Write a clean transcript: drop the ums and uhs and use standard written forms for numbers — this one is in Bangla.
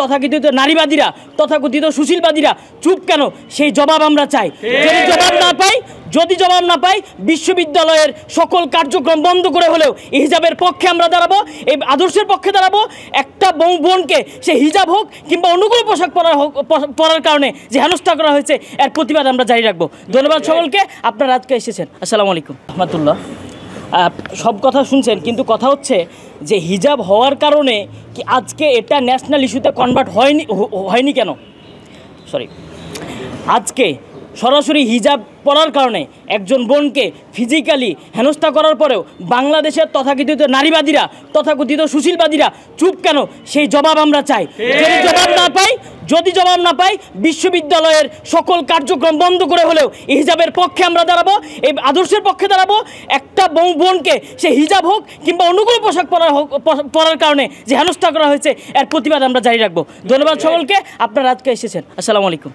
তথাকথিত নারীবাদীরা, তথাকথিত সুশীলবাদীরা চুপ কেন, সেই জবাব আমরা চাই। যদি জবাব না পাই বিশ্ববিদ্যালয়ের সকল কার্যক্রম বন্ধ করে হলেও এই হিজাবের পক্ষে আমরা দাঁড়াবো, এই আদর্শের পক্ষে দাঁড়াবো। একটা বোনকে সে হিজাব হোক কিংবা অন্য কোনো পোশাক পরার কারণে যে হেনস্থা করা হয়েছে, এর প্রতিবাদ আমরা জারি রাখবো। ধন্যবাদ সকলকে, আপনারা আজকে এসেছেন। আসসালামু আলাইকুম রহমতুল্লাহ। সব কথা শুনছেন, কিন্তু কথা হচ্ছে যে হিজাব হওয়ার কারণে কি আজকে এটা ন্যাশনাল ইস্যুতে কনভার্ট হয়নি কেন? আজকে সরাসরি হিজাব পরার কারণে একজন বোনকে ফিজিক্যালি হেনস্থা করার পরেও বাংলাদেশের তথাকথিত নারীবাদীরা, তথাকথিত সুশীলবাদীরা চুপ কেন, সেই জবাব আমরা চাই। যদি জবাব না পাই বিশ্ববিদ্যালয়ের সকল কার্যক্রম বন্ধ করে হলেও এই হিজাবের পক্ষে আমরা দাঁড়াবো, এই আদর্শের পক্ষে দাঁড়াবো। একটা বোনকে সে হিজাব হোক কিংবা অন্য কোনো পোশাক পরার কারণে যে হেনস্থা করা হয়েছে, এর প্রতিবাদ আমরা জারি রাখবো। ধন্যবাদ সকলকে, আপনারা আজকে এসেছেন। আসসালামু আলাইকুম।